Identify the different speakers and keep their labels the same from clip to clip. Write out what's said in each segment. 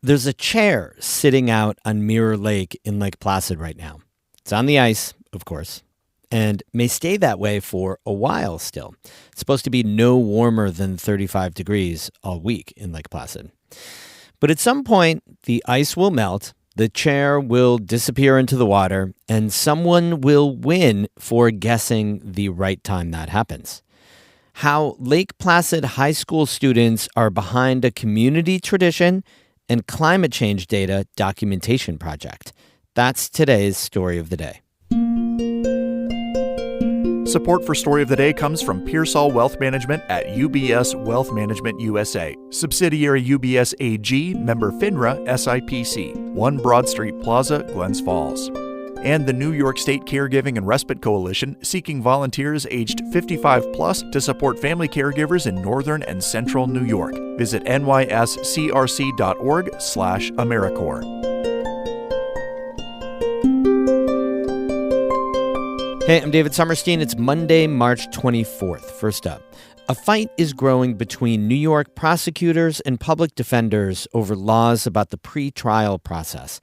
Speaker 1: There's a chair sitting out on Mirror Lake in Lake Placid right now. It's on the ice, of course, and may stay that way for a while still. It's supposed to be no warmer than 35 degrees all week in Lake Placid. But at some point, the ice will melt, the chair will disappear into the water, and someone will win for guessing the right time that happens. How Lake Placid high school students are behind a community tradition and climate change data documentation project. That's today's Story of the Day.
Speaker 2: Support for Story of the Day comes from Pearsall Wealth Management at UBS Wealth Management USA, subsidiary UBS AG, member FINRA SIPC, 1 Broad Street Plaza, Glens Falls. And the New York State Caregiving and Respite Coalition, seeking volunteers aged 55 plus to support family caregivers in northern and central New York. Visit nyscrc.org/AmeriCorps.
Speaker 1: Hey, I'm David Sommerstein. It's Monday, March 24th. First up, a fight is growing between New York prosecutors and public defenders over laws about the pre-trial process.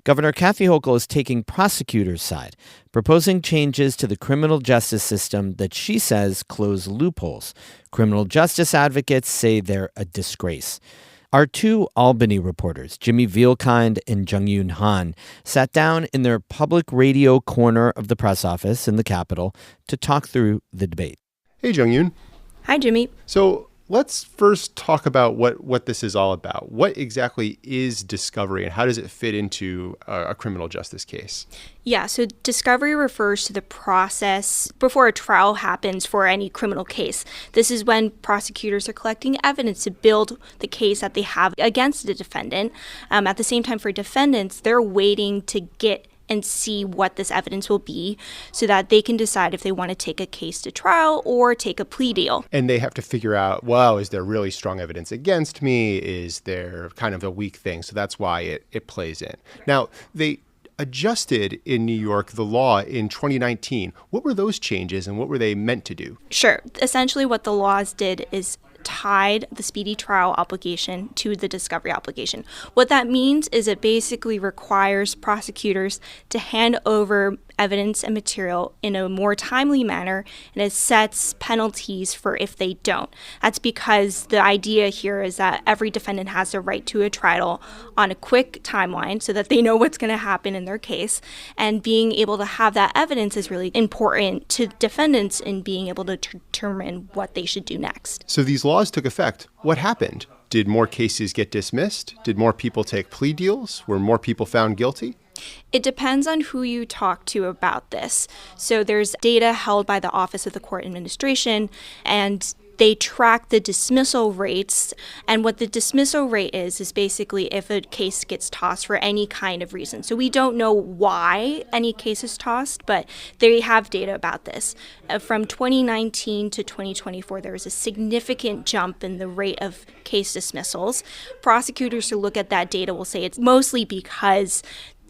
Speaker 1: Governor Kathy Hochul is taking prosecutors' side, proposing changes to the criminal justice system that she says close loopholes. Criminal justice advocates say they're a disgrace. Our 2 Albany reporters, Jimmy Vielkind and Jung-Yoon Han, sat down in their public radio corner of the press office in the Capitol to talk through the debate.
Speaker 3: Hey, Jung-Yoon.
Speaker 4: Hi, Jimmy.
Speaker 3: So let's first talk about what this is all about. What exactly is discovery and how does it fit into a criminal justice case?
Speaker 4: Yeah, so discovery refers to the process before a trial happens for any criminal case. This is when prosecutors are collecting evidence to build the case that they have against the defendant. At the same time, for defendants, they're waiting to get and see what this evidence will be so that they can decide if they want to take a case to trial or take a plea deal.
Speaker 3: And they have to figure out, well, is there really strong evidence against me? Is there kind of a weak thing? So that's why it plays in. Now, they adjusted in New York the law in 2019. What were those changes and what were they meant to do?
Speaker 4: Sure. Essentially what the laws did is tied the speedy trial obligation to the discovery obligation. What that means is it basically requires prosecutors to hand over evidence and material in a more timely manner, and it sets penalties for if they don't. That's because the idea here is that every defendant has the right to a trial on a quick timeline so that they know what's going to happen in their case, and being able to have that evidence is really important to defendants in being able to determine what they should do next.
Speaker 3: So these laws took effect. What happened? Did more cases get dismissed? Did more people take plea deals? Were more people found guilty?
Speaker 4: It depends on who you talk to about this. So there's data held by the Office of the Court Administration, and they track the dismissal rates. And what the dismissal rate is basically if a case gets tossed for any kind of reason. So we don't know why any case is tossed, but they have data about this. From 2019 to 2024, there was a significant jump in the rate of case dismissals. Prosecutors who look at that data will say it's mostly because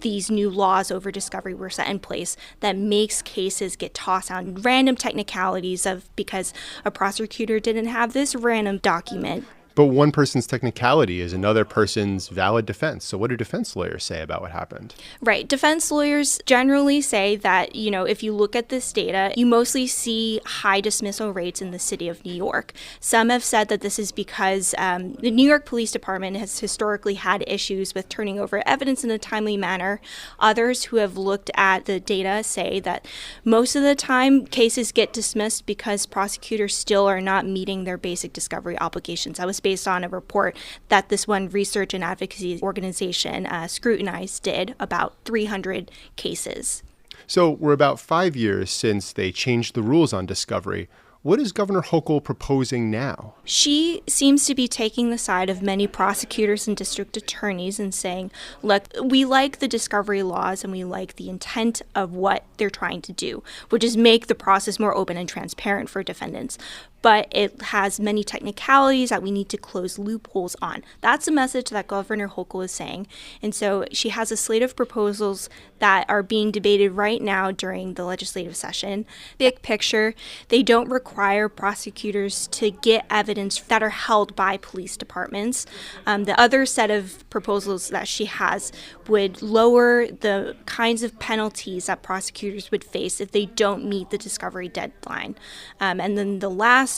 Speaker 4: these new laws over discovery were set in place that makes cases get tossed on random technicalities of because a prosecutor didn't have this random document.
Speaker 3: But one person's technicality is another person's valid defense. So what do defense lawyers say about what happened?
Speaker 4: Right. Defense lawyers generally say that, if you look at this data, you mostly see high dismissal rates in the city of New York. Some have said that this is because the New York Police Department has historically had issues with turning over evidence in a timely manner. Others who have looked at the data say that most of the time cases get dismissed because prosecutors still are not meeting their basic discovery obligations. That was based on a report that this one research and advocacy organization, Scrutinized, did about 300 cases.
Speaker 3: So we're about 5 years since they changed the rules on discovery. What is Governor Hochul proposing now?
Speaker 4: She seems to be taking the side of many prosecutors and district attorneys and saying, look, we like the discovery laws and we like the intent of what they're trying to do, which is make the process more open and transparent for defendants. but it has many technicalities that we need to close loopholes on. That's the message that Governor Hochul is saying. And so she has a slate of proposals that are being debated right now during the legislative session. Big picture, they don't require prosecutors to get evidence that are held by police departments. The other set of proposals that she has would lower the kinds of penalties that prosecutors would face if they don't meet the discovery deadline. And then the last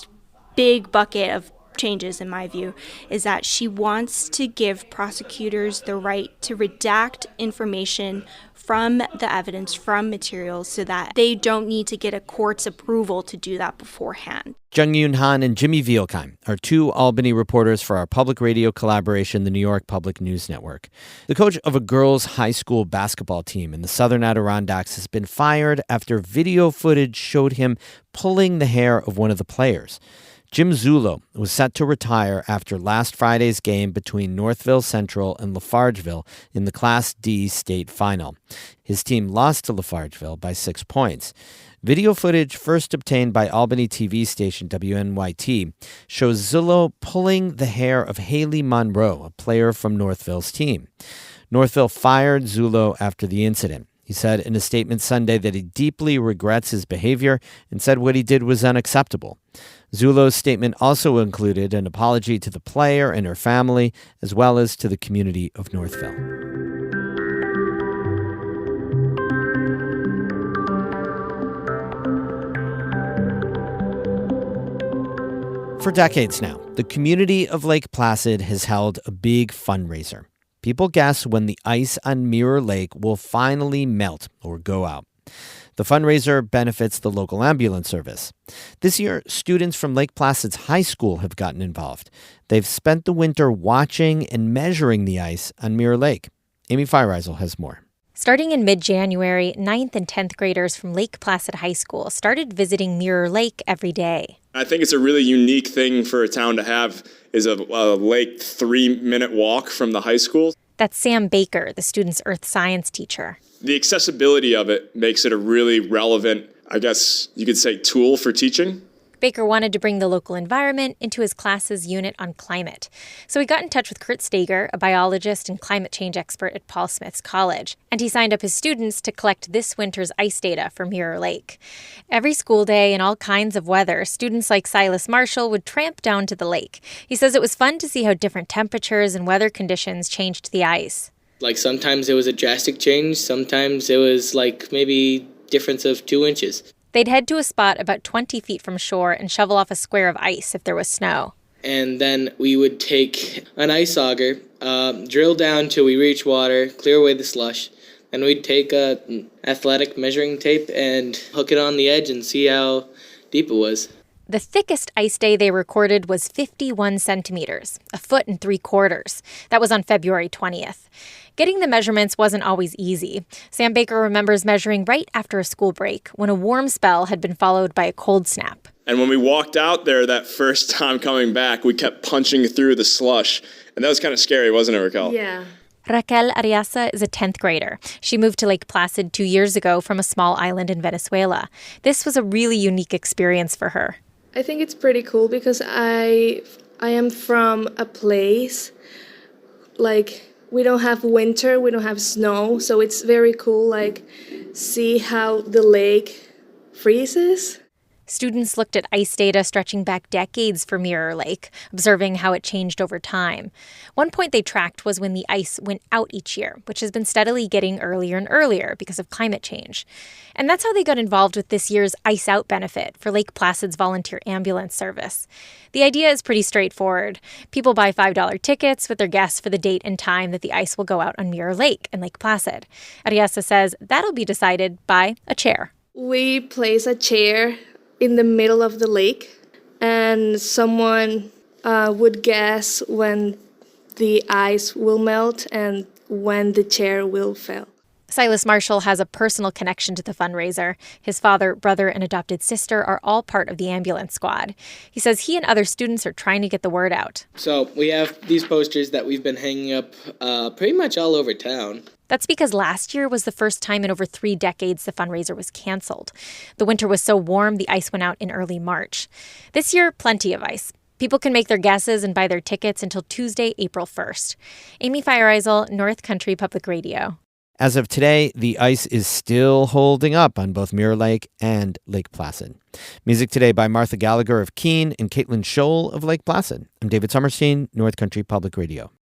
Speaker 4: big bucket of changes, in my view, is that she wants to give prosecutors the right to redact information from the evidence, from materials, so that they don't need to get a court's approval to do that beforehand.
Speaker 1: Jung Yoon Han and Jimmy Vielkheim are two Albany reporters for our public radio collaboration, the New York Public News Network. The coach of a girls' high school basketball team in the Southern Adirondacks has been fired after video footage showed him pulling the hair of one of the players. Jim Zullo was set to retire after last Friday's game between Northville Central and Lafargeville in the Class D state final. His team lost to Lafargeville by 6 points. Video footage first obtained by Albany TV station WNYT shows Zullo pulling the hair of Haley Monroe, a player from Northville's team. Northville fired Zullo after the incident. He said in a statement Sunday that he deeply regrets his behavior and said what he did was unacceptable. Zullo's statement also included an apology to the player and her family, as well as to the community of Northville. For decades now, the community of Lake Placid has held a big fundraiser. People guess when the ice on Mirror Lake will finally melt or go out. The fundraiser benefits the local ambulance service. This year, students from Lake Placid's high school have gotten involved. They've spent the winter watching and measuring the ice on Mirror Lake. Amy Feiereisel has more.
Speaker 5: Starting in mid-January, 9th and 10th graders from Lake Placid High School started visiting Mirror Lake every day.
Speaker 6: I think it's a really unique thing for a town to have is a lake 3-minute walk from the high school.
Speaker 5: That's Sam Baker, the student's earth science teacher.
Speaker 6: The accessibility of it makes it a really relevant, I guess you could say, tool for teaching.
Speaker 5: Baker wanted to bring the local environment into his class's unit on climate. So he got in touch with Kurt Stager, a biologist and climate change expert at Paul Smith's College, and he signed up his students to collect this winter's ice data for Mirror Lake. Every school day in all kinds of weather, students like Silas Marshall would tramp down to the lake. He says it was fun to see how different temperatures and weather conditions changed the ice.
Speaker 7: Like sometimes it was a drastic change, sometimes it was like maybe difference of 2 inches.
Speaker 5: They'd head to a spot about 20 feet from shore and shovel off a square of ice if there was snow.
Speaker 7: And then we would take an ice auger, drill down till we reach water, clear away the slush. Then we'd take a athletic measuring tape and hook it on the edge and see how deep it was.
Speaker 5: The thickest ice day they recorded was 51 centimeters, 1.75 feet. That was on February 20th. Getting the measurements wasn't always easy. Sam Baker remembers measuring right after a school break when a warm spell had been followed by a cold snap.
Speaker 6: And when we walked out there that first time coming back, we kept punching through the slush. And that was kind of scary, wasn't it, Raquel?
Speaker 8: Yeah.
Speaker 5: Raquel Ariasa is a 10th grader. She moved to Lake Placid 2 years ago from a small island in Venezuela. This was a really unique experience for her.
Speaker 8: I think it's pretty cool because I am from a place like we don't have winter, we don't have snow, so it's very cool like see how the lake freezes.
Speaker 5: Students looked at ice data stretching back decades for Mirror Lake, observing how it changed over time. One point they tracked was when the ice went out each year, which has been steadily getting earlier and earlier because of climate change. And that's how they got involved with this year's Ice Out benefit for Lake Placid's volunteer ambulance service. The idea is pretty straightforward. People buy $5 tickets with their guess for the date and time that the ice will go out on Mirror Lake in Lake Placid. Ariasa says that'll be decided by a chair.
Speaker 8: We place a chair in the middle of the lake, and someone would guess when the ice will melt and when the chair will fall.
Speaker 5: Silas Marshall has a personal connection to the fundraiser. His father, brother, and adopted sister are all part of the ambulance squad. He says he and other students are trying to get the word out.
Speaker 7: So we have these posters that we've been hanging up pretty much all over town.
Speaker 5: That's because last year was the first time in over 3 decades the fundraiser was canceled. The winter was so warm, the ice went out in early March. This year, plenty of ice. People can make their guesses and buy their tickets until Tuesday, April 1st. Amy Feiereisel, North Country Public Radio.
Speaker 1: As of today, the ice is still holding up on both Mirror Lake and Lake Placid. Music today by Martha Gallagher of Keene and Caitlin Scholl of Lake Placid. I'm David Sommerstein, North Country Public Radio.